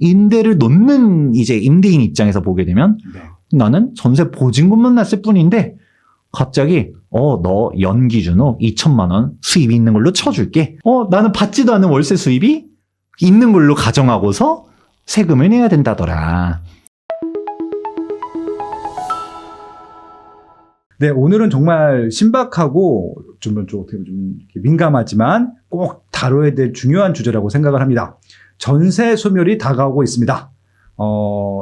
임대를 놓는 이제 임대인 입장에서 보게 되면 나는 전세 보증금만 냈을 뿐인데 갑자기 너 연 기준으로 2천만 원 수입이 있는 걸로 쳐줄게. 나는 받지도 않은 월세 수입이 있는 걸로 가정하고서 세금을 내야 된다더라. 네, 오늘은 정말 신박하고 좀 어떻게 보면 좀 민감하지만 꼭 다뤄야 될 중요한 주제라고 생각을 합니다. 전세 소멸이 다가오고 있습니다.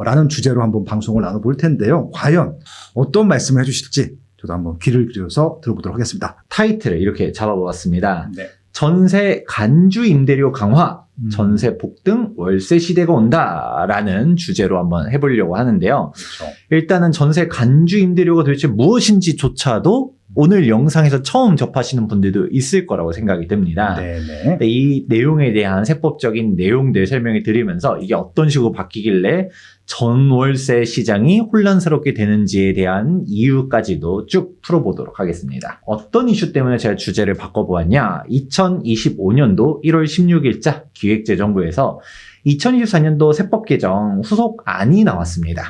라는 주제로 한번 방송을 나눠볼 텐데요. 과연 어떤 말씀을 해주실지 저도 한번 귀를 기울여서 들어보도록 하겠습니다. 타이틀을 이렇게 잡아보았습니다. 네. 전세 간주 임대료 강화, 전세 폭등, 월세 시대가 온다라는 주제로 한번 해보려고 하는데요. 그렇죠. 일단은 전세 간주 임대료가 도대체 무엇인지조차도 오늘 영상에서 처음 접하시는 분들도 있을 거라고 생각이 듭니다. 네네. 이 내용에 대한 세법적인 내용들 설명해 드리면서 이게 어떤 식으로 바뀌길래 전월세 시장이 혼란스럽게 되는지에 대한 이유까지도 쭉 풀어보도록 하겠습니다. 어떤 이슈 때문에 제가 주제를 바꿔보았냐? 2025년도 1월 16일자 기획재정부에서 2024년도 세법 개정 후속안이 나왔습니다.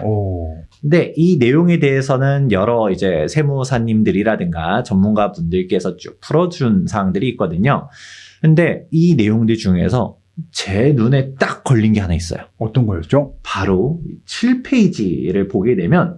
근데 이 내용에 대해서는 여러 이제 세무사님들이라든가 전문가분들께서 쭉 풀어준 사항들이 있거든요. 근데 이 내용들 중에서 제 눈에 딱 걸린 게 하나 있어요. 어떤 거였죠? 바로 7페이지를 보게 되면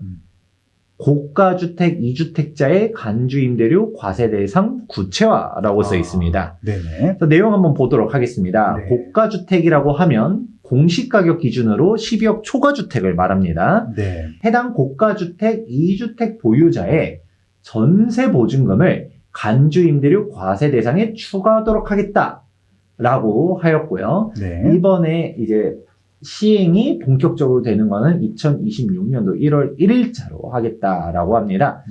고가주택 2주택자의 간주임대료 과세 대상 구체화라고 써 있습니다. 네네. 그래서 내용 한번 보도록 하겠습니다. 네. 고가주택이라고 하면 공시가격 기준으로 12억 초과주택을 말합니다. 네. 해당 고가주택 2주택 보유자의 전세보증금을 간주임대료 과세 대상에 추가하도록 하겠다라고 하였고요. 네. 이번에 이제 시행이 본격적으로 되는 거는 2026년도 1월 1일자로 하겠다라고 합니다.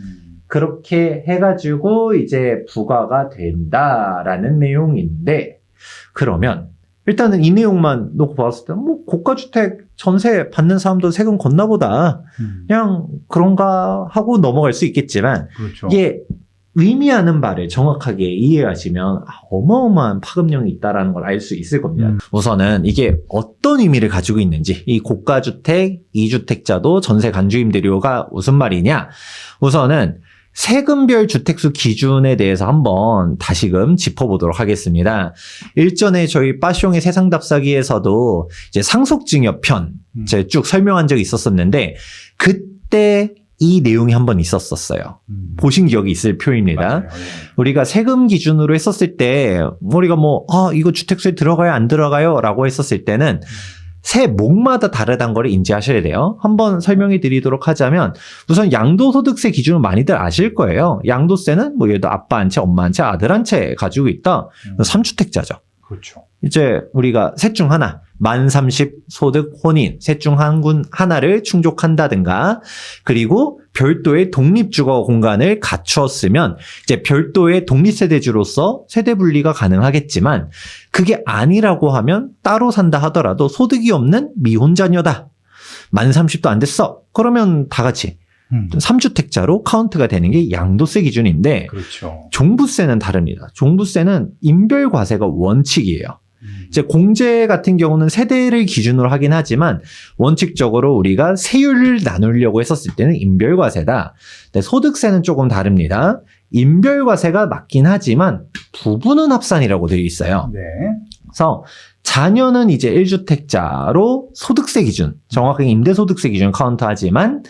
그렇게 해가지고 이제 부과가 된다라는 내용인데, 그러면 일단은 이 내용만 놓고 봤을 때 뭐 고가주택 전세 받는 사람도 세금 걷나 보다 그냥 그런가 하고 넘어갈 수 있겠지만, 그렇죠. 이게 의미하는 바를 정확하게 이해하시면 어마어마한 파급력이 있다는 걸 알 수 있을 겁니다. 우선은 이게 어떤 의미를 가지고 있는지, 이 고가주택 2주택자도 전세 간주임대료가 무슨 말이냐, 우선은 세금별 주택수 기준에 대해서 한번 다시금 짚어보도록 하겠습니다. 일전에 저희 빠숑의 세상답사기에서도 이제 상속증여편 제가 쭉 설명한 적이 있었었는데, 그때 이 내용이 한번 있었어요. 보신 기억이 있을 표입니다. 맞아요. 예. 우리가 세금 기준으로 했었을 때 우리가 이거 주택수에 들어가요 안 들어가요 라고 했었을 때는 세목마다 다르다는 걸 인지하셔야 돼요. 한번 설명해 드리도록 하자면, 우선 양도소득세 기준을 많이들 아실 거예요. 양도세는 예를 들어 아빠 한 채, 엄마 한 채, 아들 한 채 가지고 있다. 3주택자죠. 그렇죠. 이제 우리가 셋 중 하나, 만 30 소득 혼인, 셋 중 하나를 충족한다든가, 그리고 별도의 독립주거 공간을 갖추었으면 이제 별도의 독립세대주로서 세대 분리가 가능하겠지만, 그게 아니라고 하면 따로 산다 하더라도 소득이 없는 미혼자녀다. 만 30도 안 됐어. 그러면 다 같이 3주택자로 카운트가 되는 게 양도세 기준인데, 그렇죠. 종부세는 다릅니다. 종부세는 인별과세가 원칙이에요. 이제 공제 같은 경우는 세대를 기준으로 하긴 하지만 원칙적으로 우리가 세율을 나누려고 했었을 때는 인별과세다. 근데 소득세는 조금 다릅니다. 인별과세가 맞긴 하지만 부부는 합산이라고 되어 있어요. 네. 그래서 자녀는 이제 1주택자로 소득세 기준, 정확하게 임대소득세 기준 카운트하지만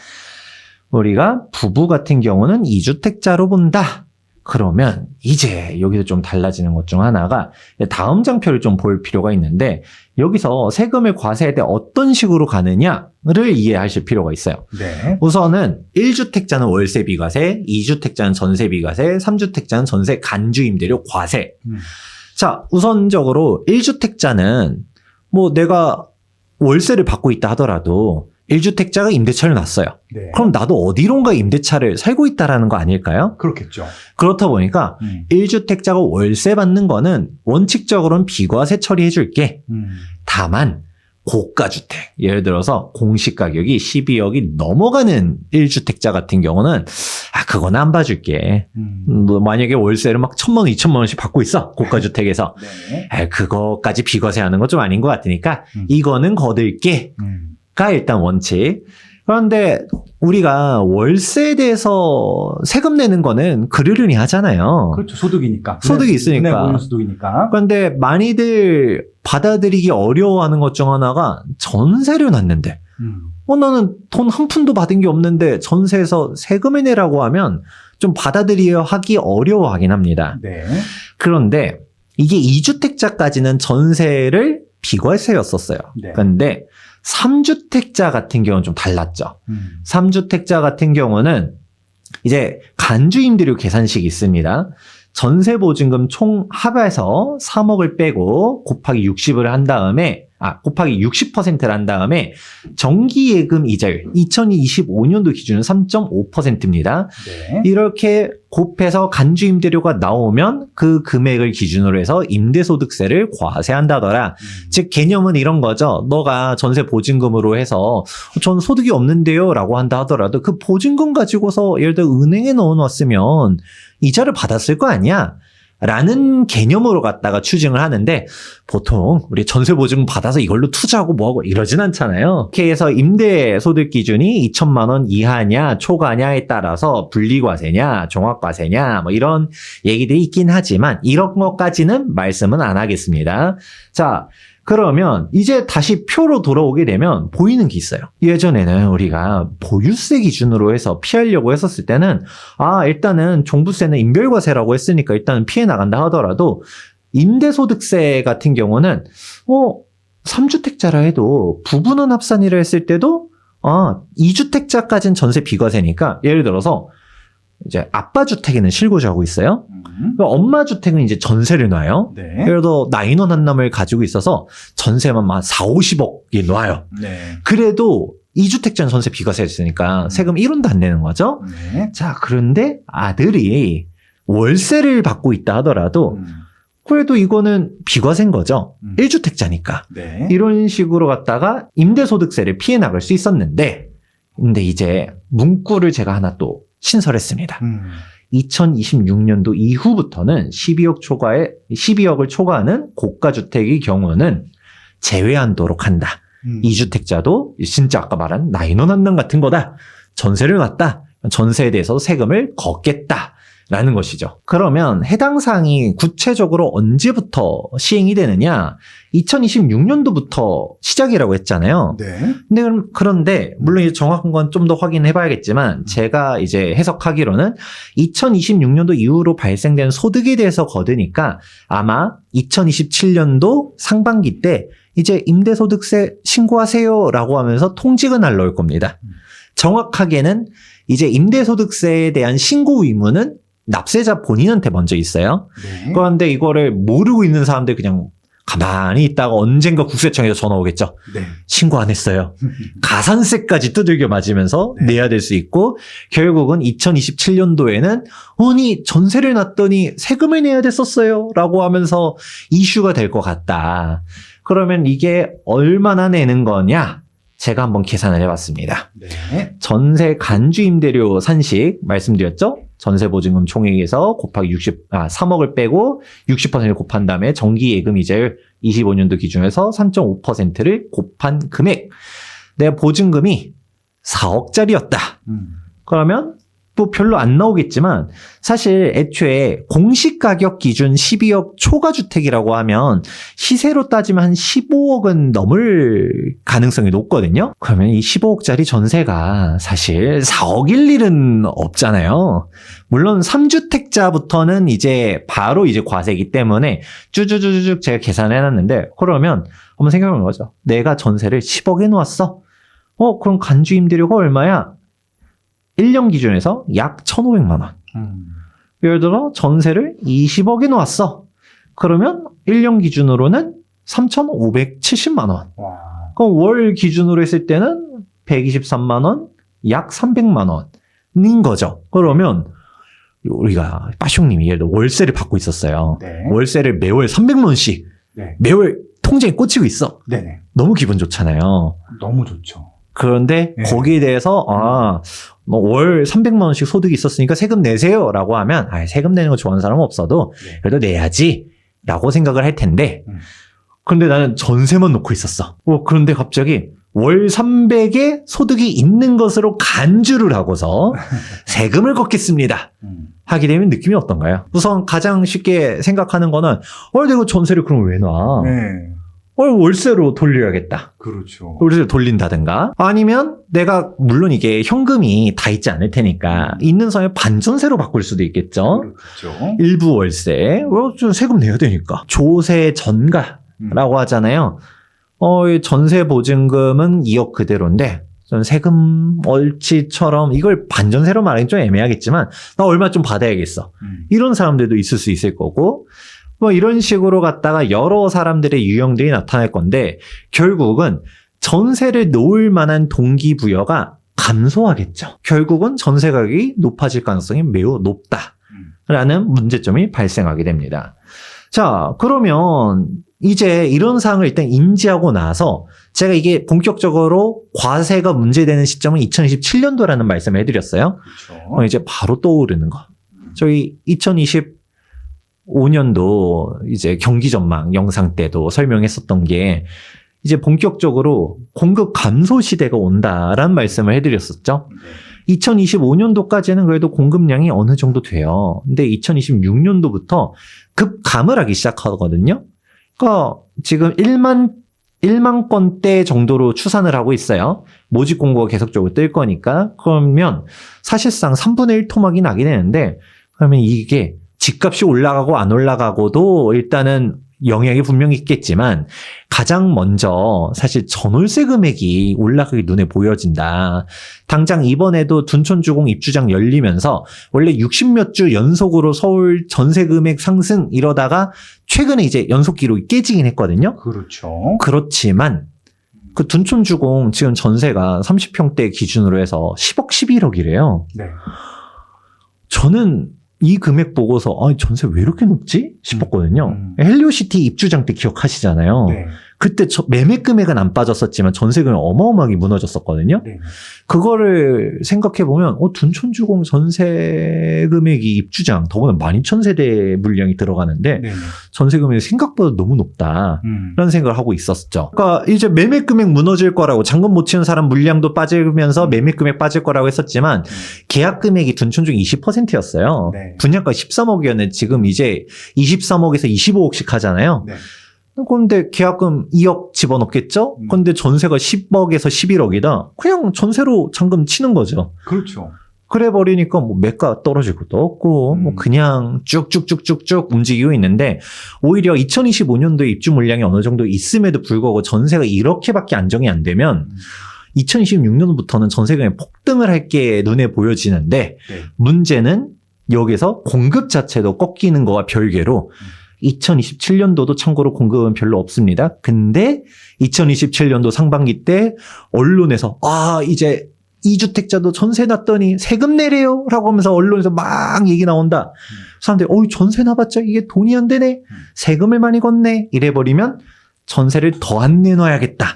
우리가 부부 같은 경우는 2주택자로 본다. 그러면 이제 여기서 좀 달라지는 것 중 하나가, 다음 장표를 좀 볼 필요가 있는데, 여기서 세금을 과세할 때 어떤 식으로 가느냐를 이해하실 필요가 있어요. 네. 우선은 1주택자는 월세 비과세, 2주택자는 전세 비과세, 3주택자는 전세 간주 임대료 과세. 자, 우선적으로 1주택자는 내가 월세를 받고 있다 하더라도 1주택자가 임대차를 놨어요. 네. 그럼 나도 어디론가 임대차를 살고 있다라는 거 아닐까요? 그렇겠죠. 그렇다 보니까 1주택자가 월세 받는 거는 원칙적으로는 비과세 처리해 줄게. 다만 고가주택, 예를 들어서 공시가격이 12억이 넘어가는 1주택자 같은 경우는 그거는 안 봐줄게. 뭐 만약에 월세를 막 1,000만 원, 2,000만 원씩 받고 있어. 고가주택에서. 네. 그거까지 비과세하는 건 좀 아닌 것 같으니까 이거는 거들게. 가 일단 원칙. 그런데 우리가 월세에 대해서 세금 내는 거는 그르르니 하잖아요. 그렇죠. 소득이니까. 소득이 있으니까. 은행 보유 소득이니까. 그런데 많이들 받아들이기 어려워하는 것 중 하나가 전세를 놨는데 나는 돈 한 푼도 받은 게 없는데 전세에서 세금을 내라고 하면 좀 받아들이기 어려워하긴 합니다. 네. 그런데 이게 2주택자까지는 전세를 비과세였었어요. 네. 그런데 3주택자 같은 경우는 좀 달랐죠. 3주택자 같은 경우는 이제 간주임대료 계산식이 있습니다. 전세보증금 총 합해서 3억을 빼고 곱하기 60을 한 다음에 곱하기 60%를 한 다음에 정기예금 이자율 2025년도 기준은 3.5%입니다. 네. 이렇게 곱해서 간주임대료가 나오면 그 금액을 기준으로 해서 임대소득세를 과세한다더라. 즉 개념은 이런 거죠. 너가 전세 보증금으로 해서 전 소득이 없는데요 라고 한다 하더라도 그 보증금 가지고서 예를 들어 은행에 넣어놨으면 이자를 받았을 거 아니야? 라는 개념으로 갖다가 추징을 하는데 보통 우리 전세 보증금 받아서 이걸로 투자하고 뭐하고 이러진 않잖아요. 이렇게 해서 임대소득 기준이 2천만 원 이하냐 초과냐에 따라서 분리과세냐 종합과세냐 뭐 이런 얘기들이 있긴 하지만 이런 것까지는 말씀은 안 하겠습니다. 자, 그러면 이제 다시 표로 돌아오게 되면 보이는 게 있어요. 예전에는 우리가 보유세 기준으로 해서 피하려고 했었을 때는 일단은 종부세는 인별과세라고 했으니까 일단은 피해 나간다 하더라도 임대소득세 같은 경우는 3주택자라 해도 부분은 합산이라 했을 때도 2주택자까지는 전세 비과세니까 예를 들어서 이제 아빠 주택에는 실거주하고 있어요. 엄마 주택은 이제 전세를 놔요. 네. 예를 들어 나인원 한남을 가지고 있어서 전세만 막 4, 50억이 놔요. 네. 그래도 2주택자는 전세 비과세 했으니까 세금 1원도 안 내는 거죠. 네. 자, 그런데 아들이 월세를 받고 있다 하더라도 그래도 이거는 비과세인 거죠. 1주택자니까. 네. 이런 식으로 갖다가 임대소득세를 피해 나갈 수 있었는데 근데 이제 문구를 제가 하나 또 신설했습니다. 2026년도 이후부터는 12억을 초과하는 고가주택의 경우는 제외하도록 한다. 2주택자도 진짜 아까 말한 나인원 한남 같은 거다. 전세를 놨다. 전세에 대해서 세금을 걷겠다. 라는 것이죠. 그러면 해당 사항이 구체적으로 언제부터 시행이 되느냐? 2026년도부터 시작이라고 했잖아요. 네. 그런데 물론 이제 정확한 건 좀 더 확인해 봐야겠지만 제가 이제 해석하기로는 2026년도 이후로 발생된 소득에 대해서 거두니까 아마 2027년도 상반기 때 이제 임대소득세 신고하세요라고 하면서 통지가 날라올 겁니다. 정확하게는 이제 임대소득세에 대한 신고 의무는 납세자 본인한테 먼저 있어요. 네. 그런데 이거를 모르고 있는 사람들 그냥 가만히 있다가 언젠가 국세청에서 전화 오겠죠. 네. 신고 안 했어요. 가산세까지 두들겨 맞으면서 네. 내야 될 수 있고 결국은 2027년도에는 아니 전세를 놨더니 세금을 내야 됐었어요 라고 하면서 이슈가 될 것 같다. 그러면 이게 얼마나 내는 거냐? 제가 한번 계산을 해봤습니다. 네. 전세 간주임대료 산식 말씀드렸죠? 전세보증금 총액에서 곱하기 3억을 빼고 60%를 곱한 다음에 정기예금 이자율 25년도 기준에서 3.5%를 곱한 금액. 내 보증금이 4억짜리였다. 그러면 뭐 별로 안 나오겠지만 사실 애초에 공시 가격 기준 12억 초과주택이라고 하면 시세로 따지면 한 15억은 넘을 가능성이 높거든요. 그러면 이 15억짜리 전세가 사실 4억일 일은 없잖아요. 물론 3주택자부터는 이제 바로 이제 과세이기 때문에 쭈쭈쭈쭈 제가 계산해 놨는데 그러면 한번 생각해 보는 거죠. 내가 전세를 10억에 놓았어. 그럼 간주임대료가 얼마야? 1년 기준에서 약 1,500만 원. 예를 들어 전세를 20억에 놓았어. 그러면 1년 기준으로는 3,570만 원. 와. 그럼 월 기준으로 했을 때는 123만 원, 약 300만 원인 거죠. 그러면 우리가 빠숑님이 예를 들어 월세를 받고 있었어요. 네. 월세를 매월 300만 원씩 네. 매월 통장에 꽂히고 있어. 네네. 너무 기분 좋잖아요. 너무 좋죠. 그런데 네. 거기에 대해서 뭐 월 300만 원씩 소득이 있었으니까 세금 내세요라고 하면 세금 내는 거 좋아하는 사람은 없어도 네. 그래도 내야지라고 생각을 할 텐데 그런데 나는 전세만 놓고 있었어. 그런데 갑자기 월 300에 소득이 있는 것으로 간주를 하고서 세금을 걷겠습니다. 하게 되면 느낌이 어떤가요? 우선 가장 쉽게 생각하는 거는 내가 전세를 그럼 왜 놔? 네. 월세로 돌려야겠다. 그렇죠. 월세로 돌린다든가 아니면 내가 물론 이게 현금이 다 있지 않을 테니까 있는 선에 반전세로 바꿀 수도 있겠죠. 그렇죠. 일부 월세. 좀 세금 내야 되니까. 조세 전가라고 하잖아요. 전세 보증금은 2억 그대로인데 전 세금 얼치처럼 이걸 반전세로 말하기 좀 애매하겠지만 나 얼마 좀 받아야겠어. 이런 사람들도 있을 수 있을 거고 이런 식으로 갔다가 여러 사람들의 유형들이 나타날 건데 결국은 전세를 놓을 만한 동기부여가 감소하겠죠. 결국은 전세 가격이 높아질 가능성이 매우 높다라는 문제점이 발생하게 됩니다. 자, 그러면 이제 이런 사항을 일단 인지하고 나서 제가 이게 본격적으로 과세가 문제되는 시점은 2027년도라는 말씀을 해드렸어요. 그렇죠. 이제 바로 떠오르는 거. 저희 2025년도 이제 경기 전망 영상 때도 설명했었던 게 이제 본격적으로 공급 감소 시대가 온다라는 말씀을 해드렸었죠. 2025년도까지는 그래도 공급량이 어느 정도 돼요. 근데 2026년도부터 급감을 하기 시작하거든요. 그러니까 지금 1만 건대 정도로 추산을 하고 있어요. 모집 공고가 계속적으로 뜰 거니까. 그러면 사실상 3분의 1 토막이 나긴 되는데 그러면 이게 집값이 올라가고 안 올라가고도 일단은 영향이 분명히 있겠지만 가장 먼저 사실 전월세 금액이 올라가기 눈에 보여진다. 당장 이번에도 둔촌주공 입주장 열리면서 원래 60몇 주 연속으로 서울 전세 금액 상승 이러다가 최근에 이제 연속 기록이 깨지긴 했거든요. 그렇죠. 그렇지만 그 둔촌주공 지금 전세가 30평대 기준으로 해서 10억, 11억이래요. 네. 저는 이 금액 보고서 전세 왜 이렇게 높지? 싶었거든요. 헬리오시티 입주장 때 기억하시잖아요. 네. 그때 매매 금액은 안 빠졌었지만 전세 금액이 어마어마하게 무너졌었거든요. 네. 그거를 생각해보면 둔촌주공 전세 금액이 입주장 더구나 12,000세대 물량이 들어가는데 네. 전세 금액이 생각보다 너무 높다라는 생각을 하고 있었죠. 그러니까 이제 매매 금액 무너질 거라고 잔금 못 치는 사람 물량도 빠지면서 매매 금액 빠질 거라고 했었지만 계약 금액이 둔촌주공 20%였어요. 네. 분양가 13억이었는데 지금 이제 23억에서 25억씩 하잖아요. 네. 그런데 계약금 2억 집어넣겠죠? 근데 전세가 10억에서 11억이다. 그냥 전세로 잔금 치는 거죠. 그렇죠. 그래 버리니까 뭐 매가 떨어질 것도 없고 뭐 그냥 쭉쭉쭉쭉쭉 움직이고 있는데 오히려 2025년도에 입주 물량이 어느 정도 있음에도 불구하고 전세가 이렇게밖에 안정이 안 되면 2026년부터는 전세금이 폭등을 할 게 눈에 보여지는데 네. 문제는 여기서 공급 자체도 꺾이는 거와 별개로 2027년도도 참고로 공급은 별로 없습니다. 근데 2027년도 상반기 때 언론에서 이제 2주택자도 전세 났더니 세금 내래요 라고 하면서 언론에서 막 얘기 나온다. 사람들이 전세 나봤자 이게 돈이 안 되네. 세금을 많이 걷네. 이래버리면 전세를 더 안 내놔야겠다.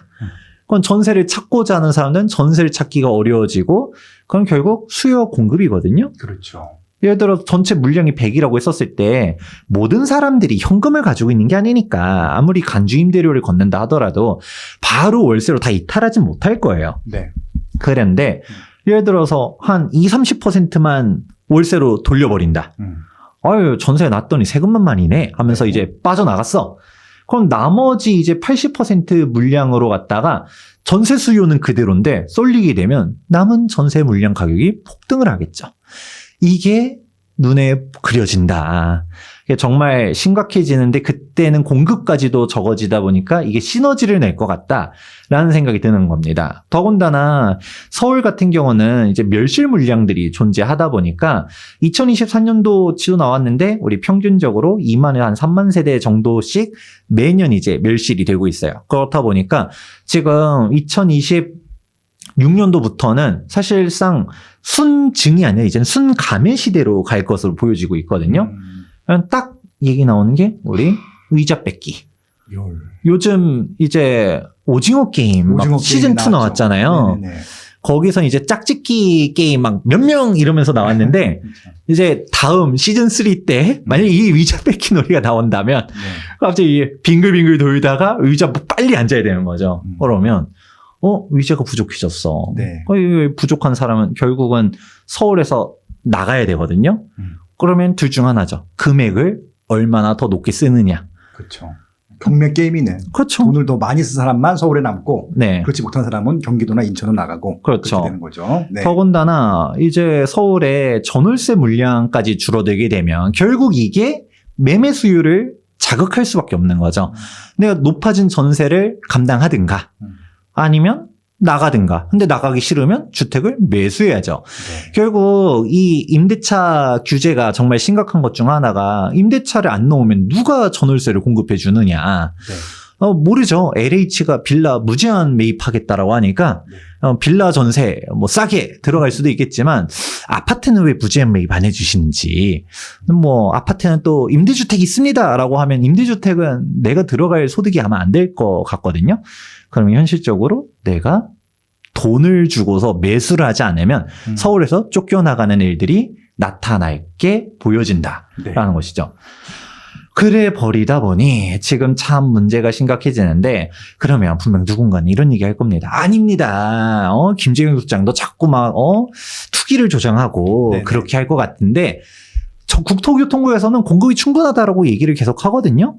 그건 전세를 찾고자 하는 사람은 전세를 찾기가 어려워지고 그건 결국 수요와 공급이거든요. 그렇죠. 예를 들어 전체 물량이 100이라고 했었을 때 모든 사람들이 현금을 가지고 있는 게 아니니까 아무리 간주 임대료를 걷는다 하더라도 바로 월세로 다 이탈하진 못할 거예요. 네. 그런데 예를 들어서 한 20-30%만 월세로 돌려버린다. 전세 났더니 세금만 많이 내 하면서 이제 빠져나갔어. 그럼 나머지 이제 80% 물량으로 갔다가 전세 수요는 그대로인데 쏠리게 되면 남은 전세 물량 가격이 폭등을 하겠죠. 이게 눈에 그려진다. 이게 정말 심각해지는데 그때는 공급까지도 적어지다 보니까 이게 시너지를 낼 것 같다라는 생각이 드는 겁니다. 더군다나 서울 같은 경우는 이제 멸실 물량들이 존재하다 보니까 2024년도치도 나왔는데 우리 평균적으로 2만에 한 3만 세대 정도씩 매년 이제 멸실이 되고 있어요. 그렇다 보니까 지금 2026년도부터는 사실상 순증이 아니라 이제는 순감의 시대로 갈 것으로 보여지고 있거든요. 딱 얘기 나오는 게 우리 의자 뺏기. 요즘 이제 오징어 게임 오징어 시즌2 나왔죠. 나왔잖아요. 네네네. 거기서 이제 짝짓기 게임 막 몇 명 이러면서 나왔는데 이제 다음 시즌 3 때 만약에 이 의자 뺏기 놀이가 나온다면 네. 갑자기 빙글빙글 돌다가 의자 빨리 앉아야 되는 거죠. 음. 그러면 의자가 부족해졌어. 네. 이 부족한 사람은 결국은 서울에서 나가야 되거든요. 그러면 둘 중 하나죠. 금액을 얼마나 더 높게 쓰느냐. 그렇죠. 경매 게임이네. 그렇죠. 돈을 더 많이 쓴 사람만 서울에 남고 네. 그렇지 못한 사람은 경기도나 인천으로 나가고 그렇죠. 그렇게 되는 거죠. 네. 더군다나 이제 서울의 전월세 물량까지 줄어들게 되면 결국 이게 매매 수요를 자극할 수밖에 없는 거죠. 내가 높아진 전세를 감당하든가 아니면 나가든가. 근데 나가기 싫으면 주택을 매수해야죠. 네. 결국 이 임대차 규제가 정말 심각한 것 중 하나가 임대차를 안 넣으면 누가 전월세를 공급해 주느냐. 네. 모르죠. LH가 빌라 무제한 매입하겠다라고 하니까 빌라 전세 뭐 싸게 들어갈 수도 있겠지만 아파트는 왜 무제한 매입 안 해주시는지. 뭐 아파트는 또 임대주택이 있습니다라고 하면 임대주택은 내가 들어갈 소득이 아마 안 될 것 같거든요. 그러면 현실적으로 내가 돈을 주고서 매수를 하지 않으면 서울에서 쫓겨나가는 일들이 나타날게 보여진다라는 네. 것이죠. 그래 버리다 보니 지금 참 문제가 심각해지는데 그러면 분명 누군가는 이런 얘기 할 겁니다. 아닙니다. 김재경 국장도 자꾸 막 투기를 조장하고 네네. 그렇게 할 것 같은데 국토교통부에서는 공급이 충분하다라고 얘기를 계속 하거든요.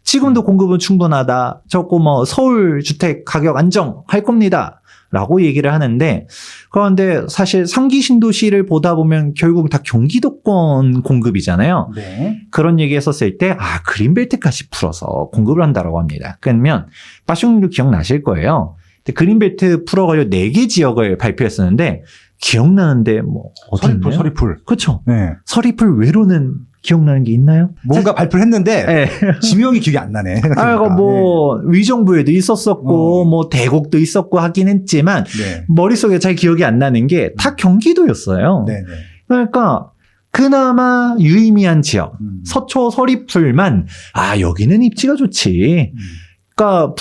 지금도 공급은 충분하다. 저거 뭐 서울 주택 가격 안정할 겁니다. 라고 얘기를 하는데 그런데 사실 상기 신도시를 보다 보면 결국 다 경기도권 공급이잖아요. 네. 그런 얘기 했었을 때 그린벨트까지 풀어서 공급을 한다라고 합니다. 그러면 빠숑님도 기억나실 거예요. 그린벨트 풀어가지고 4개 지역을 발표했었는데 기억나는데 뭐 어디였나요? 서리풀. 그렇죠. 네. 서리풀 외로는 기억나는 게 있나요? 뭔가 발표를 했는데 네. 지명이 기억이 안 나네. 생각해보니까. 뭐 위정부에도 있었었고 뭐 대곡도 있었고 하긴 했지만 네. 머릿속에 잘 기억이 안 나는 게 다 경기도였어요. 네. 네. 그러니까 그나마 유의미한 지역 서초 서리풀만 여기는 입지가 좋지. 그러니까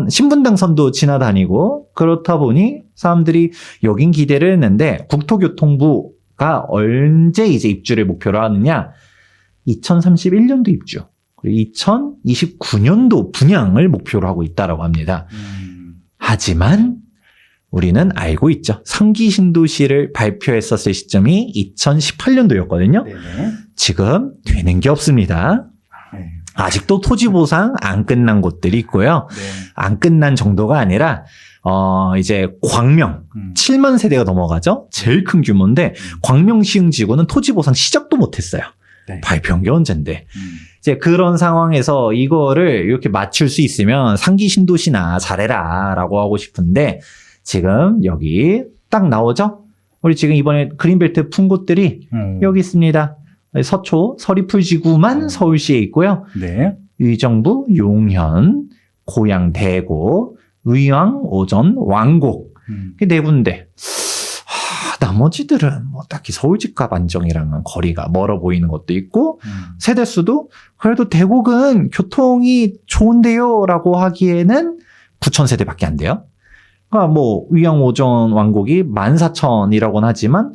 신분당선도 지나다니고 그렇다 보니 사람들이 여긴 기대를 했는데 국토교통부가 언제 이제 입주를 목표로 하느냐? 2031년도 입주, 그리고 2029년도 분양을 목표로 하고 있다라고 합니다. 하지만 우리는 알고 있죠. 상기 신도시를 발표했었을 시점이 2018년도였거든요. 네. 지금 되는 게 없습니다. 네. 아직도 토지 보상 안 끝난 곳들이 있고요. 네. 안 끝난 정도가 아니라 이제 광명 7만 세대가 넘어가죠. 제일 큰 규모인데 광명 시흥지구는 토지 보상 시작도 못했어요. 네. 발표한 게 언젠데. 이제 그런 상황에서 이거를 이렇게 맞출 수 있으면 상기 신도시나 잘해라라고 하고 싶은데 지금 여기 딱 나오죠. 우리 지금 이번에 그린벨트 푼 곳들이 여기 있습니다. 서초 서리풀지구만 서울시에 있고요. 네. 의정부, 용현, 고양, 대구, 의왕, 오전, 왕곡 이 네 군데. 나머지들은 뭐 딱히 서울 집값 안정이랑은 거리가 멀어 보이는 것도 있고 세대수도 그래도 대곡은 교통이 좋은데요라고 하기에는 9,000세대밖에 안 돼요. 그러니까 뭐 의왕, 오전, 왕곡이 14,000이라고는 하지만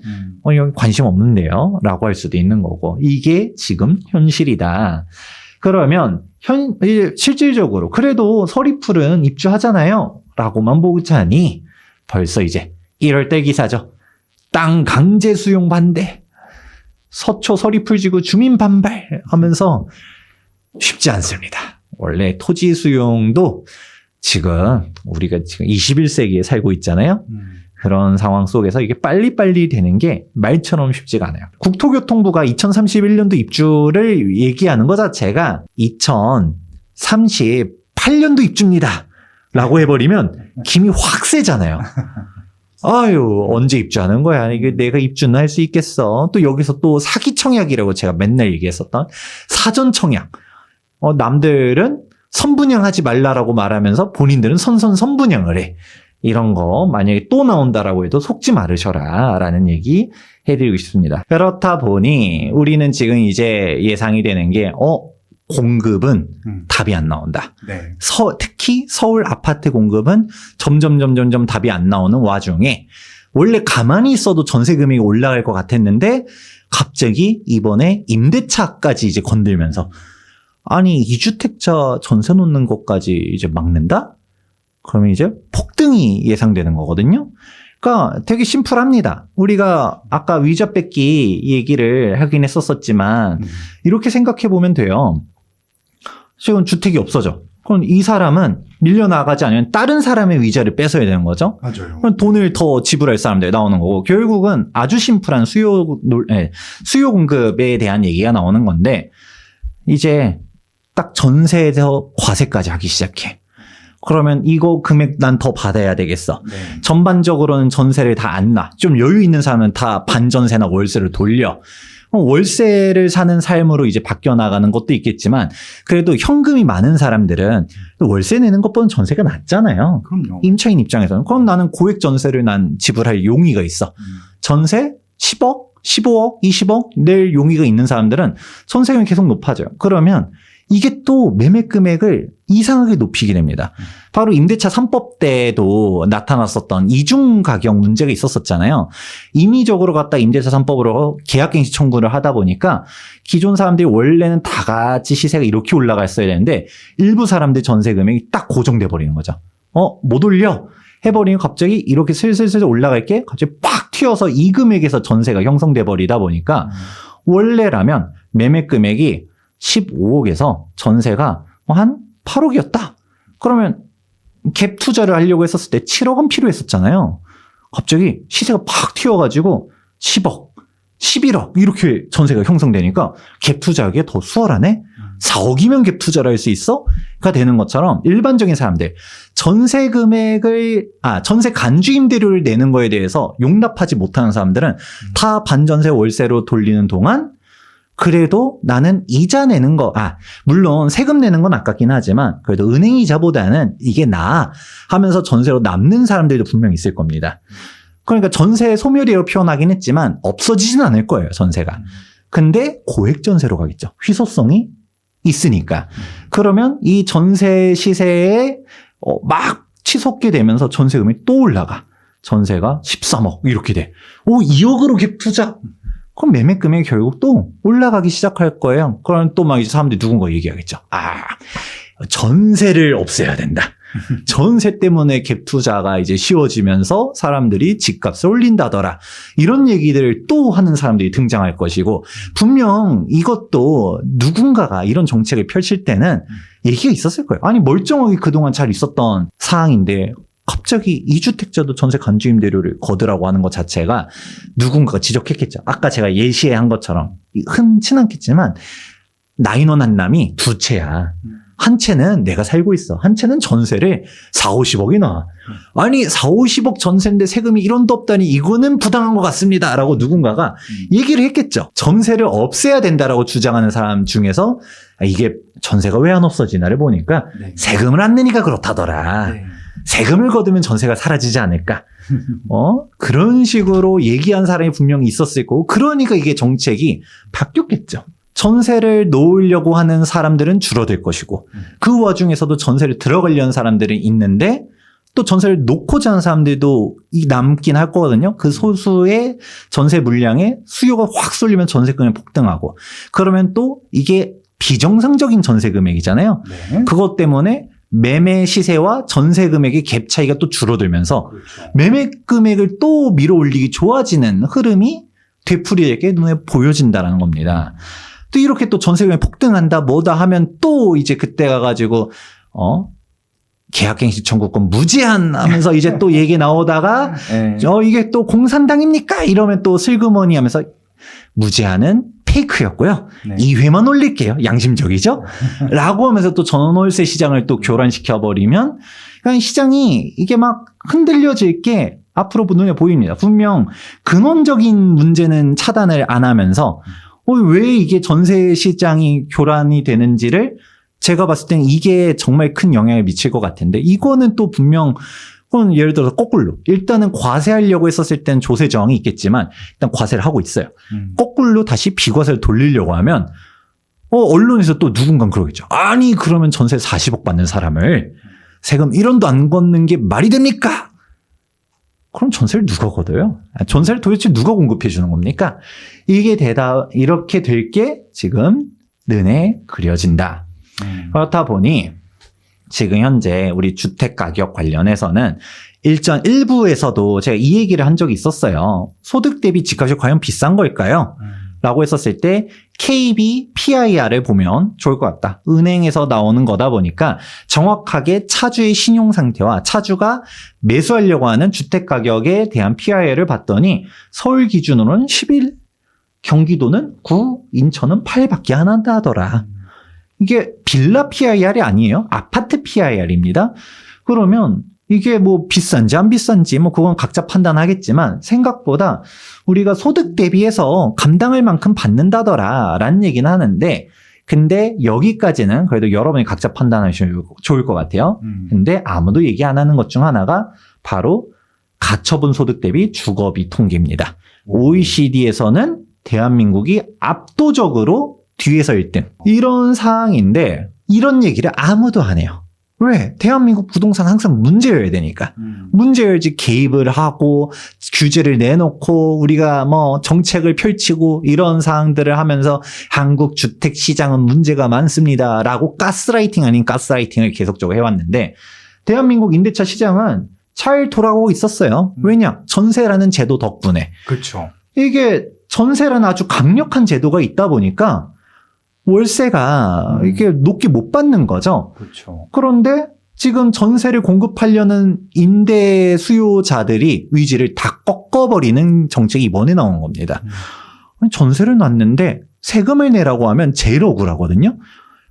여기 관심 없는데요 라고 할 수도 있는 거고 이게 지금 현실이다. 그러면 실질적으로 그래도 서리풀은 입주하잖아요 라고만 보자니 벌써 이제 1월달 기사죠. 땅 강제 수용 반대, 서초 서리풀지구 주민 반발 하면서 쉽지 않습니다. 원래 토지 수용도 우리가 지금 21세기에 살고 있잖아요. 그런 상황 속에서 이게 빨리빨리 되는 게 말처럼 쉽지가 않아요. 국토교통부가 2031년도 입주를 얘기하는 것 자체가 2038년도 입주입니다. 라고 해버리면 김이 확 세잖아요. 언제 입주하는 거야? 이게 내가 입주는 할 수 있겠어? 또 여기서 또 사기청약이라고 제가 맨날 얘기했었던 사전청약. 남들은 선분양하지 말라라고 말하면서 본인들은 선분양을 해. 이런 거 만약에 또 나온다라고 해도 속지 말으셔라 라는 얘기 해드리고 싶습니다. 그렇다 보니 우리는 지금 이제 예상이 되는 게 공급은 음. 답이 안 나온다. 네. 특히 서울 아파트 공급은 점점 답이 안 나오는 와중에 원래 가만히 있어도 전세 금액이 올라갈 것 같았는데 갑자기 이번에 임대차까지 이제 건들면서 아니 2주택자 전세 놓는 것까지 이제 막는다? 그러면 이제 폭등이 예상되는 거거든요. 그러니까 되게 심플합니다. 우리가 아까 위자 뺏기 얘기를 하긴 했었지만 이렇게 생각해 보면 돼요. 지금 주택이 없어져. 그럼 이 사람은 밀려나가지 않으면 다른 사람의 위자를 뺏어야 되는 거죠. 맞아요. 그럼 돈을 더 지불할 사람들이 나오는 거고 결국은 아주 심플한 수요 공급에 대한 얘기가 나오는 건데 이제 딱 전세에서 과세까지 하기 시작해. 그러면 이거 금액 난 더 받아야 되겠어. 네. 전반적으로는 전세를 다 안 놔. 좀 여유 있는 사람은 다 반전세나 월세를 돌려. 월세를 사는 삶으로 이제 바뀌어 나가는 것도 있겠지만 그래도 현금이 많은 사람들은 월세 내는 것보다는 전세가 낫잖아요. 그럼요. 임차인 입장에서는. 그럼 나는 고액 전세를 난 지불할 용의가 있어. 전세 10억, 15억, 20억 낼 용의가 있는 사람들은 전세금이 계속 높아져요. 그러면 이게 또 매매 금액을 이상하게 높이게 됩니다. 바로 임대차 3법 때도 나타났었던 이중 가격 문제가 있었었잖아요. 임의적으로 갖다 임대차 3법으로 계약갱신 청구를 하다 보니까 기존 사람들이 원래는 다 같이 시세가 이렇게 올라갔어야 되는데 일부 사람들 전세 금액이 딱 고정돼 버리는 거죠. 못 올려. 해버리면 갑자기 이렇게 슬슬 올라갈 게 갑자기 팍 튀어서 이 금액에서 전세가 형성돼 버리다 보니까 원래라면 매매 금액이 15억에서 전세가 한 8억이었다. 그러면 갭 투자를 하려고 했었을 때 7억은 필요했었잖아요. 갑자기 시세가 팍 튀어가지고 10억, 11억 이렇게 전세가 형성되니까 갭 투자하기에 더 수월하네. 4억이면 갭 투자를 할 수 있어? 가 되는 것처럼 일반적인 사람들 전세 금액을 전세 간주 임대료를 내는 거에 대해서 용납하지 못하는 사람들은 다 반전세 월세로 돌리는 동안 그래도 나는 이자 내는 거, 물론 세금 내는 건 아깝긴 하지만 그래도 은행 이자보다는 이게 나아 하면서 전세로 남는 사람들도 분명히 있을 겁니다. 그러니까 전세 소멸이라고 표현하긴 했지만 없어지진 않을 거예요, 전세가. 근데 고액 전세로 가겠죠. 희소성이 있으니까. 그러면 이 전세 시세에 막 치솟게 되면서 전세금이 또 올라가. 전세가 13억 이렇게 돼. 2억으로 갭 투자. 그럼 매매 금액이 결국 또 올라가기 시작할 거예요. 그럼 또 막 이제 사람들이 누군가 얘기하겠죠. 전세를 없애야 된다. 전세 때문에 갭 투자가 이제 쉬워지면서 사람들이 집값을 올린다더라. 이런 얘기들을 또 하는 사람들이 등장할 것이고 분명 이것도 누군가가 이런 정책을 펼칠 때는 얘기가 있었을 거예요. 아니 멀쩡하게 그동안 잘 있었던 사항인데 갑자기 2주택자도 전세 간주 임대료를 거두라고 하는 것 자체가 누군가가 지적했겠죠. 아까 제가 예시한 것처럼 흔치 않겠지만 나인원 한 남이 두 채야. 한 채는 내가 살고 있어. 한 채는 전세를 4, 50억이 나와. 아니 4, 50억 전세인데 세금이 1원도 없다니 이거는 부당한 것 같습니다. 라고 누군가가 얘기를 했겠죠. 전세를 없애야 된다라고 주장하는 사람 중에서 이게 전세가 왜 안 없어지나를 보니까 네. 세금을 안 내니까 그렇다더라. 네. 세금을 거두면 전세가 사라지지 않을까? 그런 식으로 얘기한 사람이 분명히 있었을 거고, 그러니까 이게 정책이 바뀌었겠죠. 전세를 놓으려고 하는 사람들은 줄어들 것이고, 그 와중에서도 전세를 들어가려는 사람들이 있는데, 또 전세를 놓고자 하는 사람들도 남긴 할 거거든요. 그 소수의 전세 물량에 수요가 확 쏠리면 전세금이 폭등하고, 그러면 또 이게 비정상적인 전세 금액이잖아요. 네. 그것 때문에 매매 시세와 전세 금액의 갭 차이가 또 줄어들면서 그렇죠. 매매 금액을 또 밀어 올리기 좋아지는 흐름이 되풀이되게 눈에 보여진다는 겁니다. 또 이렇게 또 전세 금액이 폭등한다 뭐다 하면 또 이제 그때 가가지고 계약갱신 청구권 무제한 하면서 이제 또 얘기 나오다가 네. 이게 또 공산당입니까? 이러면 또 슬그머니 하면서 무제한은 페이크였고요. 네. 2회만 올릴게요. 양심적이죠? 라고 하면서 또 전월세 시장을 또 교란시켜버리면 그러니까 시장이 이게 막 흔들려질 게 앞으로 눈에 보입니다. 분명 근원적인 문제는 차단을 안 하면서 왜 이게 전세 시장이 교란이 되는지를 제가 봤을 때는 이게 정말 큰 영향을 미칠 것 같은데 이거는 또 분명 예를 들어서 거꾸로 일단은 과세하려고 했었을 땐 조세 저항이 있겠지만 일단 과세를 하고 있어요. 거꾸로 다시 비과세를 돌리려고 하면 언론에서 또 누군가 그러겠죠. 아니, 그러면 전세 40억 받는 사람을 세금 1원도 안 걷는 게 말이 됩니까? 그럼 전세를 누가 걷어요? 전세를 도대체 누가 공급해 주는 겁니까? 이게 이렇게 될 게 지금 눈에 그려진다. 그렇다 보니 지금 현재 우리 주택 가격 관련해서는 일부에서도 제가 이 얘기를 한 적이 있었어요. 소득 대비 집값이 과연 비싼 걸까요? 라고 했었을 때 KB PIR을 보면 좋을 것 같다. 은행에서 나오는 거다 보니까 정확하게 차주의 신용 상태와 차주가 매수하려고 하는 주택 가격에 대한 PIR을 봤더니 서울 기준으로는 11, 경기도는 9, 인천은 8밖에 안 한다더라. 이게 빌라 PIR이 아니에요. 아파트 PIR입니다. 그러면 이게 뭐 비싼지 안 비싼지 뭐 그건 각자 판단하겠지만 생각보다 우리가 소득 대비해서 감당할 만큼 받는다더라 라는 얘기는 하는데, 근데 여기까지는 그래도 여러분이 각자 판단하시면 좋을 것 같아요. 근데 아무도 얘기 안 하는 것 중 하나가 바로 가처분 소득 대비 주거비 통계입니다. OECD에서는 대한민국이 압도적으로 뒤에서 1등. 이런 상황인데 이런 얘기를 아무도 안 해요. 왜? 대한민국 부동산 항상 문제여야 되니까. 문제여야지 개입을 하고 규제를 내놓고 우리가 뭐 정책을 펼치고 이런 사항들을 하면서 한국 주택 시장은 문제가 많습니다 라고 가스라이팅 아닌 가스라이팅을 계속적으로 해왔는데, 대한민국 임대차 시장은 잘 돌아가고 있었어요. 왜냐? 전세라는 제도 덕분에. 그렇죠. 이게 전세라는 아주 강력한 제도가 있다 보니까 월세가 이게 높게 못 받는 거죠. 그렇죠. 그런데 지금 전세를 공급하려는 임대 수요자들이 위지를 다 꺾어버리는 정책이 이번에 나온 겁니다. 전세를 놨는데 세금을 내라고 하면 제일 억울하거든요.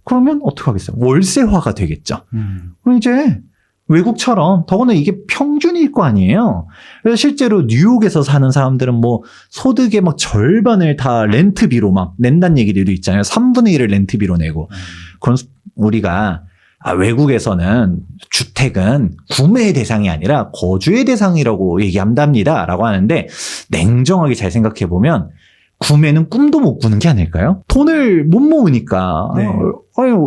그러면 어떻게 하겠어요? 월세화가 되겠죠. 그럼 이제 외국처럼, 더구나 이게 평균일 거 아니에요. 그래서 실제로 뉴욕에서 사는 사람들은 뭐 소득의 막 절반을 다 렌트비로 막 낸다는 얘기들도 있잖아요. 3분의 1을 렌트비로 내고. 그런 우리가 외국에서는 주택은 구매의 대상이 아니라 거주의 대상이라고 얘기한답니다 라고 하는데, 냉정하게 잘 생각해 보면 구매는 꿈도 못 꾸는 게 아닐까요? 돈을 못 모으니까. 네.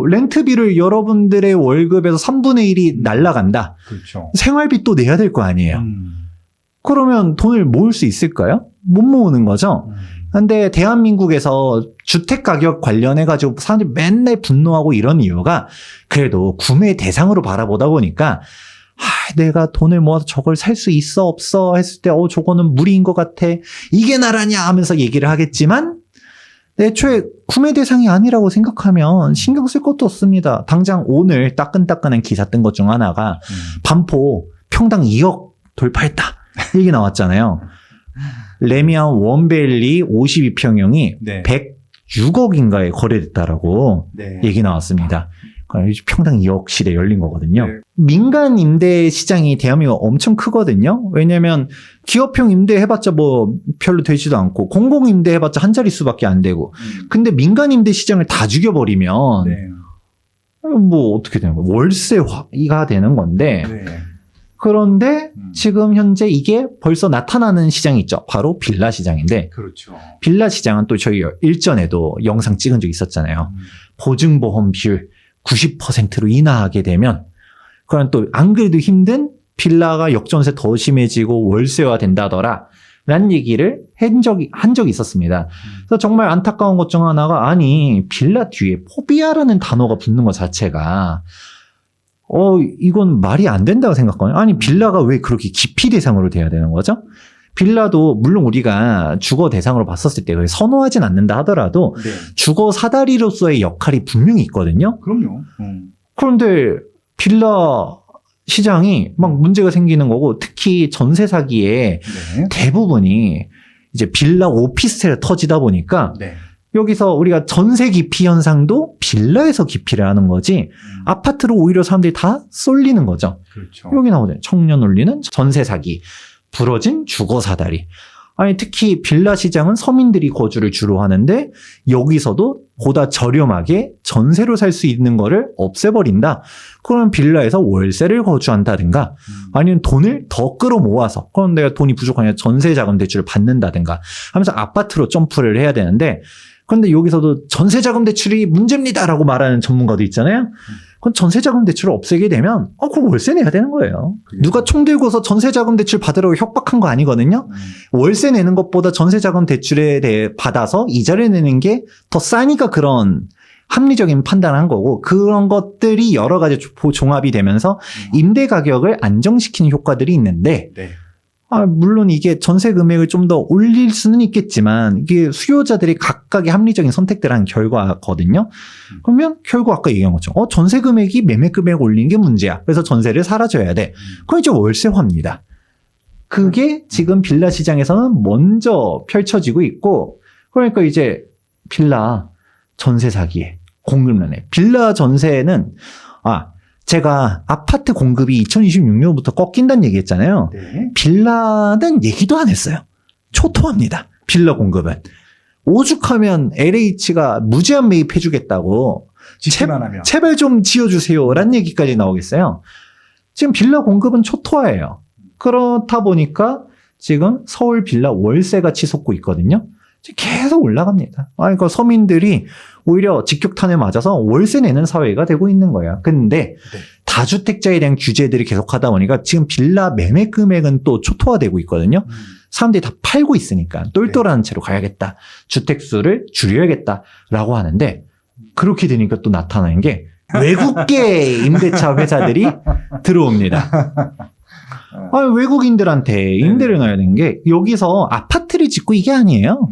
렌트비를 여러분들의 월급에서 3분의 1이 날라간다. 그렇죠. 생활비 또 내야 될 거 아니에요. 그러면 돈을 모을 수 있을까요? 못 모으는 거죠. 근데 대한민국에서 주택 가격 관련해가지고 사람들이 맨날 분노하고 이런 이유가 그래도 구매 대상으로 바라보다 보니까 내가 돈을 모아서 저걸 살 수 있어 없어 했을 때 저거는 무리인 것 같아, 이게 나라냐 하면서 얘기를 하겠지만, 애초에 구매 대상이 아니라고 생각하면 신경 쓸 것도 없습니다. 당장 오늘 따끈따끈한 기사 뜬 것 중 하나가 반포 평당 2억 돌파했다 얘기 나왔잖아요. 레미안 원밸리 52평형이 네. 106억인가에 거래됐다라고 네. 얘기 나왔습니다. 평당 2억 실에 열린 거거든요. 네. 민간 임대 시장이 대한민국 엄청 크거든요. 왜냐면 기업형 임대 해봤자 뭐 별로 되지도 않고 공공 임대 해봤자 한 자릿수밖에 안 되고, 근데 민간 임대 시장을 다 죽여버리면 네. 뭐 어떻게 되는 거예요? 월세화가 되는 건데, 네. 그런데 지금 현재 이게 벌써 나타나는 시장이 있죠. 바로 빌라 시장인데, 그렇죠. 빌라 시장은 또 저희 일전에도 영상 찍은 적 있었잖아요. 보증보험 비율 90%로 인하하게 되면, 그건 또 안 그래도 힘든 빌라가 역전세 더 심해지고 월세화 된다더라 라는 얘기를 한 적이 있었습니다. 그래서 정말 안타까운 것 중 하나가, 아니 빌라 뒤에 포비아라는 단어가 붙는 것 자체가 이건 말이 안 된다고 생각하거든요. 아니 빌라가 왜 그렇게 기피 대상으로 돼야 되는 거죠? 빌라도 물론 우리가 주거 대상으로 봤었을 때 선호하진 않는다 하더라도 네. 주거 사다리로서의 역할이 분명히 있거든요. 그럼요. 그런데 빌라 시장이 막 문제가 생기는 거고, 특히 전세 사기에 네. 대부분이 이제 빌라 오피스텔 터지다 보니까 네. 여기서 우리가 전세 기피 현상도 빌라에서 기피를 하는 거지, 아파트로 오히려 사람들이 다 쏠리는 거죠. 그렇죠. 여기 나오잖아요. 청년 울리는 전세 사기, 부러진 주거 사다리. 아니 특히 빌라 시장은 서민들이 거주를 주로 하는데 여기서도 보다 저렴하게 전세로 살 수 있는 거를 없애버린다. 그러면 빌라에서 월세를 거주한다든가 아니면 돈을 더 끌어모아서, 그럼 내가 돈이 부족하니까 전세 자금 대출을 받는다든가 하면서 아파트로 점프를 해야 되는데, 그런데 여기서도 전세자금 대출이 문제입니다라고 말하는 전문가도 있잖아요. 그건 전세자금 대출을 없애게 되면 그럼 월세 내야 되는 거예요. 누가 총 들고서 전세자금 대출 받으라고 협박한 거 아니거든요. 월세 내는 것보다 전세자금 대출에 대해 받아서 이자를 내는 게 더 싸니까 그런 합리적인 판단을 한 거고, 그런 것들이 여러 가지 종합이 되면서 임대 가격을 안정시키는 효과들이 있는데 네. 물론 이게 전세 금액을 좀 더 올릴 수는 있겠지만 이게 수요자들이 각각의 합리적인 선택들을 한 결과거든요. 그러면 결국 아까 얘기한 것처럼 전세 금액이 매매 금액 올린 게 문제야. 그래서 전세를 사라져야 돼. 그건 이제 월세화입니다. 그게 지금 빌라 시장에서는 먼저 펼쳐지고 있고, 그러니까 이제 빌라 전세 사기에 공급론에 빌라 전세는 제가 아파트 공급이 2026년부터 꺾인다는 얘기했잖아요. 네. 빌라는 얘기도 안 했어요. 초토화입니다. 빌라 공급은. 오죽하면 LH가 무제한 매입해주겠다고 짓기만 하면. 제발 좀 지어주세요라는 얘기까지 나오겠어요. 지금 빌라 공급은 초토화예요. 그렇다 보니까 지금 서울 빌라 월세가 치솟고 있거든요. 계속 올라갑니다. 그러니까 서민들이 오히려 직격탄에 맞아서 월세 내는 사회가 되고 있는 거예요. 근데 다주택자에 대한 규제들이 계속 하다 보니까 지금 빌라 매매 금액은 또 초토화되고 있거든요. 사람들이 다 팔고 있으니까 똘똘한 채로 가야겠다. 주택수를 줄여야겠다라고 하는데, 그렇게 되니까 또 나타나는 게 외국계 임대차 회사들이 들어옵니다. 외국인들한테 임대를 넣어야 되는 게, 여기서 아파트를 짓고 이게 아니에요.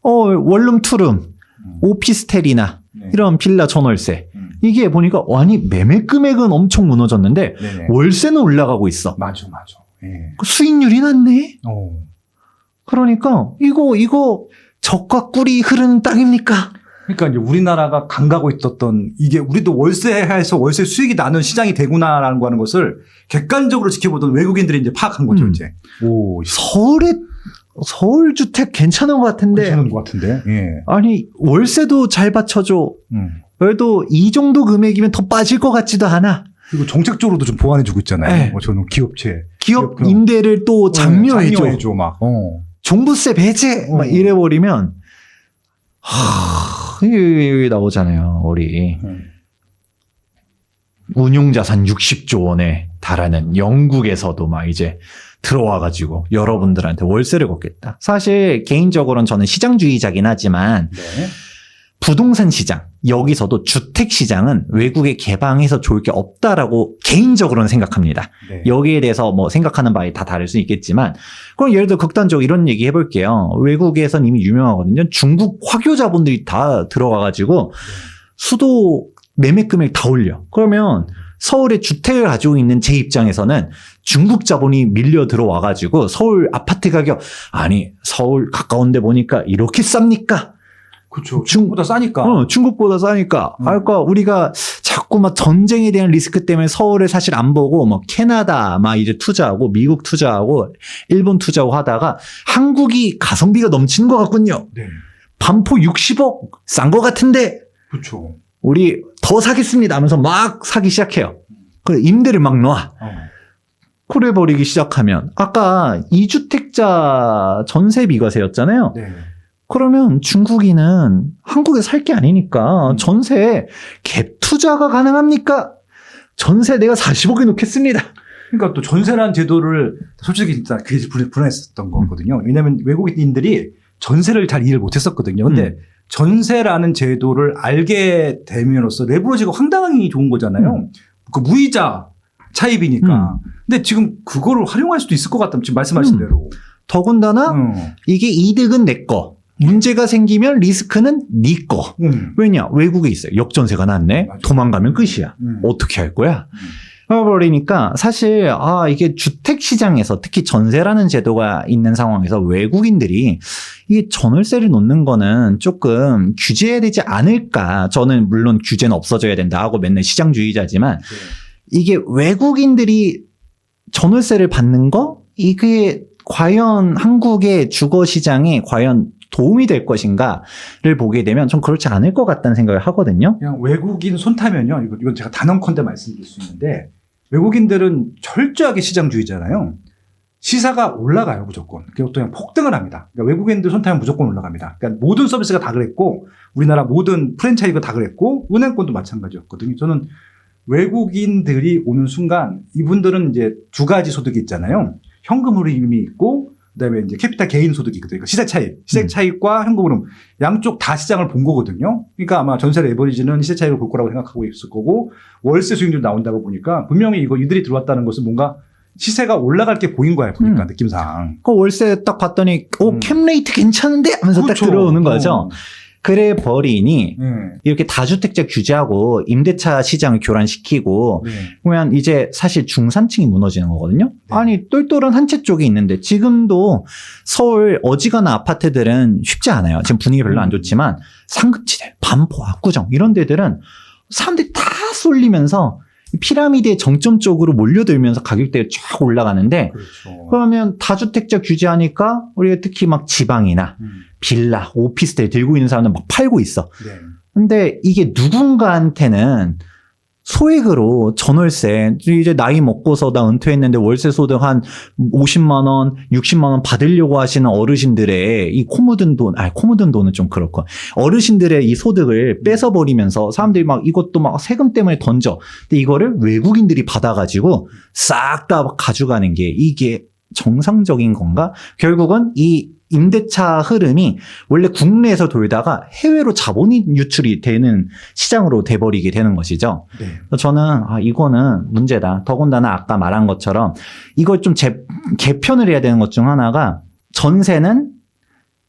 원룸, 투룸, 오피스텔이나 이런 빌라 전월세. 이게 보니까 매매 금액은 엄청 무너졌는데 네네. 월세는 올라가고 있어. 맞아. 예. 수익률이 낮네. 그러니까 이거 적과 꿀이 흐르는 땅입니까? 그러니까 이제 우리나라가 강가고 있었던, 이게 우리도 월세해서 월세 수익이 나는 시장이 되구나라는 거 하는 것을 객관적으로 지켜보던 외국인들이 이제 파악한 거죠, 이제. 서울 주택 괜찮은 것 같은데. 괜찮은 것 같은데. 예. 아니, 월세도 잘 받쳐줘. 그래도 이 정도 금액이면 더 빠질 것 같지도 않아. 그리고 정책적으로도 좀 보완해주고 있잖아요. 네. 저는 기업체. 기업 임대를 또 장려해줘. 장려해줘, 막. 종부세 배제! 막 이래버리면, 여기 나오잖아요, 우리. 운용자산 60조 원에 달하는 영국에서도 막 이제 들어와가지고 여러분들한테 월세를 걷겠다. 사실 개인적으로는 저는 시장주의자긴 하지만 부동산 시장, 여기서도 주택 시장은 외국에 개방해서 좋을 게 없다라고 개인적으로는 생각합니다. 네. 여기에 대해서 뭐 생각하는 바에 다 다를 수 있겠지만, 그럼 예를 들어 극단적으로 이런 얘기 해볼게요. 외국에선 이미 유명하거든요. 중국 화교 자본들이 다 들어가가지고 수도 매매 금액 다 올려. 그러면 서울에 주택을 가지고 있는 제 입장에서는 중국 자본이 밀려 들어와가지고 서울 아파트 가격, 서울 가까운데 보니까 이렇게 쌉니까? 그렇죠. 중국보다 싸니까. 중국보다 싸니까. 그러니까 우리가 자꾸 막 전쟁에 대한 리스크 때문에 서울을 사실 안 보고 뭐 캐나다 막 이제 투자하고 미국 투자하고 일본 투자하고 하다가 한국이 가성비가 넘치는 것 같군요. 네. 반포 60억 싼 것 같은데. 그렇죠. 우리 더 사겠습니다 하면서 막 사기 시작해요. 그래 임대를 막 놔. 그래 버리기 시작하면 아까 2주택자 전세 비과세였잖아요. 네. 그러면 중국인은 한국에 살 게 아니니까 전세 갭 투자가 가능합니까? 전세 내가 40억에 놓겠습니다. 그러니까 또 전세라는 제도를 솔직히 진짜 그게 불안했었던 거거든요. 왜냐하면 외국인들이 전세를 잘 이해를 못했었거든요. 근데 전세라는 제도를 알게 됨으로써 레버리지가 황당히 좋은 거잖아요. 그 무이자 차입이니까. 근데 지금 그거를 활용할 수도 있을 것 같다면 지금 말씀하신 대로. 더군다나 이게 이득은 내 거. 문제가 생기면 리스크는 네 거. 왜냐? 외국에 있어요. 역전세가 났네. 맞아. 도망가면 끝이야. 어떻게 할 거야? 그러니까 사실 이게 주택 시장에서 특히 전세라는 제도가 있는 상황에서 외국인들이 이 전월세를 놓는 거는 조금 규제해야 되지 않을까. 저는 물론 규제는 없어져야 된다 하고 맨날 시장주의자지만 이게 외국인들이 전월세를 받는 거 이게 과연 한국의 주거 시장에 과연 도움이 될 것인가를 보게 되면 좀 그렇지 않을 것 같다는 생각을 하거든요. 그냥 외국인 손 타면요. 이건 제가 단언컨대 말씀드릴 수 있는데 외국인들은 철저하게 시장주의잖아요. 시세가 올라가요, 무조건. 그리고 또 그냥 폭등을 합니다. 그러니까 외국인들 손 타면 무조건 올라갑니다. 그러니까 모든 서비스가 다 그랬고, 우리나라 모든 프랜차이즈가 다 그랬고, 은행권도 마찬가지였거든요. 저는 외국인들이 오는 순간, 이분들은 이제 두 가지 소득이 있잖아요. 현금 흐름이 있고, 그다음에 이제 캐피탈 개인 소득이 있거든요. 그러니까 시세 차익과 현금 흐름 양쪽 다 시장을 본 거거든요. 그러니까 아마 전세 레버리지는 시세 차익을 볼 거라고 생각하고 있을 거고, 월세 수익률 나온다고 보니까 분명히 이들이 들어왔다는 것은 뭔가 시세가 올라갈 게 보인 거야, 보니까 느낌상. 그 월세 딱 봤더니 캠 레이트 괜찮은데 하면서 그렇죠. 딱 들어오는 거죠. 그래 버리니 이렇게 다주택자 규제하고 임대차 시장을 교란시키고 네. 그러면 이제 사실 중산층이 무너지는 거거든요. 네. 아니 똘똘한 한 채 쪽이 있는데 지금도 서울 어지간한 아파트들은 쉽지 않아요. 지금 분위기 별로 안 좋지만 상급지대, 반포, 압구정 이런 데들은 사람들이 다 쏠리면서 피라미드의 정점 쪽으로 몰려들면서 가격대가 쫙 올라가는데 그렇죠. 그러면 다주택자 규제하니까 우리가 특히 막 지방이나 빌라, 오피스텔 들고 있는 사람들 막 팔고 있어. 네. 근데 이게 누군가한테는 소액으로 전월세, 이제 나이 먹고서 나 은퇴했는데 월세 소득 한 50만 원, 60만 원 받으려고 하시는 어르신들의 이 코 묻은 돈은 좀 그렇고 어르신들의 이 소득을 뺏어버리면서 사람들이 막 이것도 막 세금 때문에 던져. 근데 이거를 외국인들이 받아가지고 싹 다 가져가는 게 이게 정상적인 건가? 결국은 이 임대차 흐름이 원래 국내에서 돌다가 해외로 자본이 유출이 되는 시장으로 돼버리게 되는 것이죠. 네. 그래서 저는 이거는 문제다. 더군다나 아까 말한 것처럼 이걸 좀 개편을 해야 되는 것 중 하나가 전세는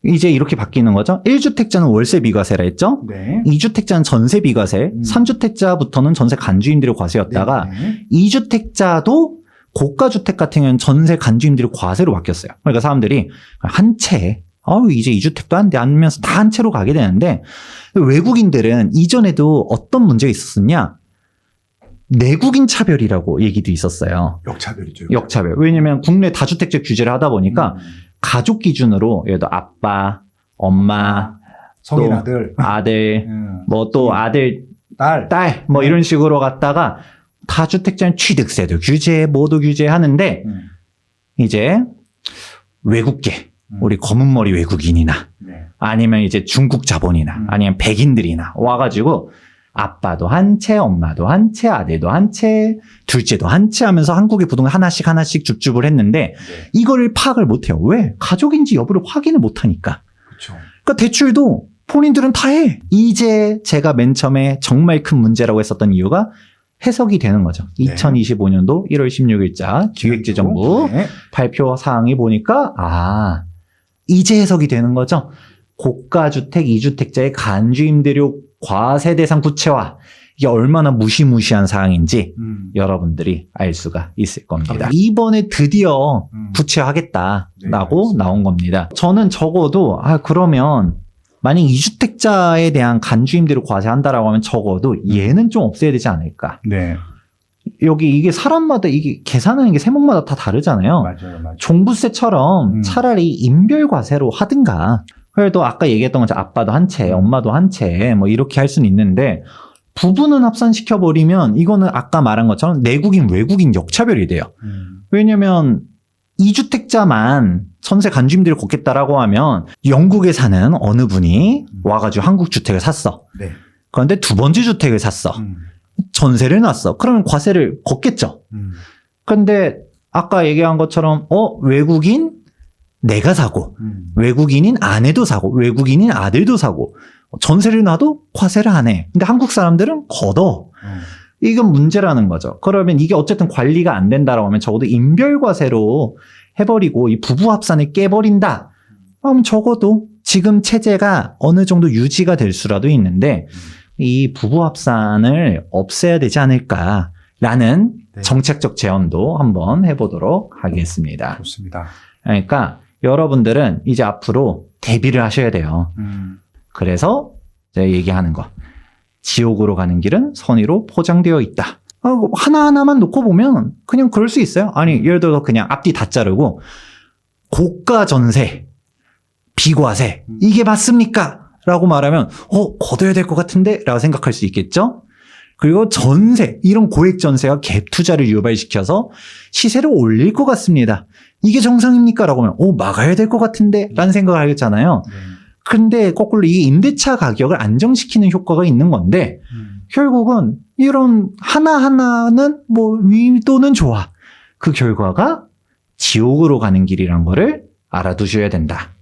이제 이렇게 바뀌는 거죠. 1주택자는 월세 비과세라 했죠. 네. 2주택자는 전세 비과세, 3주택자부터는 전세 간주임대료 과세였다가 네. 2주택자도 고가주택 같은 경우는 전세 간주임대료 과세로 바뀌었어요. 그러니까 사람들이 한 채, 이제 2주택도 안 돼, 하면서 다 한 채로 가게 되는데 외국인들은 이전에도 어떤 문제가 있었었냐? 내국인 차별이라고 얘기도 있었어요. 역차별이죠. 역차별. 왜냐면 국내 다주택자 규제를 하다 보니까 가족 기준으로 예를 들어 아빠, 엄마, 성인 또 아들, 아들, 뭐 또 아들, 딸, 뭐 이런 식으로 갔다가 다주택자는 취득세도 규제, 뭐도 규제하는데 이제 외국계, 우리 검은머리 외국인이나 네. 아니면 이제 중국 자본이나 아니면 백인들이나 와가지고 아빠도 한 채, 엄마도 한 채, 아들도 한 채, 둘째도 한 채 하면서 한국의 부동산 하나씩 줍줍을 했는데 네. 이거를 파악을 못해요. 왜? 가족인지 여부를 확인을 못하니까. 그렇죠. 그러니까 대출도 본인들은 다 해. 이제 제가 맨 처음에 정말 큰 문제라고 했었던 이유가 해석이 되는 거죠. 네. 2025년도 1월 16일자 기획재정부 네. 발표 사항이 보니까 이제 해석이 되는 거죠. 고가주택 2주택자의 간주임대료 과세 대상 구체화. 이게 얼마나 무시무시한 사항인지 여러분들이 알 수가 있을 겁니다. 이번에 드디어 구체화하겠다라고 네, 나온 겁니다. 저는 적어도 그러면 만약 2주택자에 대한 간주임대료 과세한다라고 하면 적어도 얘는 좀 없애야 되지 않을까. 네. 여기 이게 사람마다 이게 계산하는 게 세목마다 다 다르잖아요. 맞아요. 종부세처럼 차라리 인별과세로 하든가. 그래도 아까 얘기했던 것처럼 아빠도 한 채, 엄마도 한 채, 뭐 이렇게 할 수는 있는데 부부는 합산시켜버리면 이거는 아까 말한 것처럼 내국인, 외국인 역차별이 돼요. 왜냐면 2주택자만 전세 간주임대를 걷겠다라고 하면 영국에 사는 어느 분이 와가지고 한국 주택을 샀어. 네. 그런데 두 번째 주택을 샀어. 전세를 놨어. 그러면 과세를 걷겠죠. 그런데 아까 얘기한 것처럼 외국인 내가 사고 외국인인 아내도 사고 외국인인 아들도 사고 전세를 놔도 과세를 안 해. 근데 한국 사람들은 걷어. 이건 문제라는 거죠. 그러면 이게 어쨌든 관리가 안 된다라고 하면 적어도 인별과세로 해버리고 이 부부 합산을 깨버린다. 그럼 적어도 지금 체제가 어느 정도 유지가 될 수라도 있는데 이 부부 합산을 없애야 되지 않을까라는 네. 정책적 제언도 한번 해보도록 하겠습니다. 좋습니다. 그러니까 여러분들은 이제 앞으로 대비를 하셔야 돼요. 그래서 제가 얘기하는 거. 지옥으로 가는 길은 선의로 포장되어 있다. 하나하나만 놓고 보면 그냥 그럴 수 있어요. 아니, 예를 들어서 그냥 앞뒤 다 자르고 고가 전세, 비과세 이게 맞습니까? 라고 말하면 걷어야 될 것 같은데? 라고 생각할 수 있겠죠? 그리고 전세, 이런 고액 전세가 갭 투자를 유발시켜서 시세를 올릴 것 같습니다. 이게 정상입니까? 라고 하면, 막아야 될 것 같은데? 라는 생각을 하겠잖아요. 근데 거꾸로 이 임대차 가격을 안정시키는 효과가 있는 건데, 결국은 이런 하나하나는 뭐 위도는 좋아. 그 결과가 지옥으로 가는 길이란 거를 알아두셔야 된다.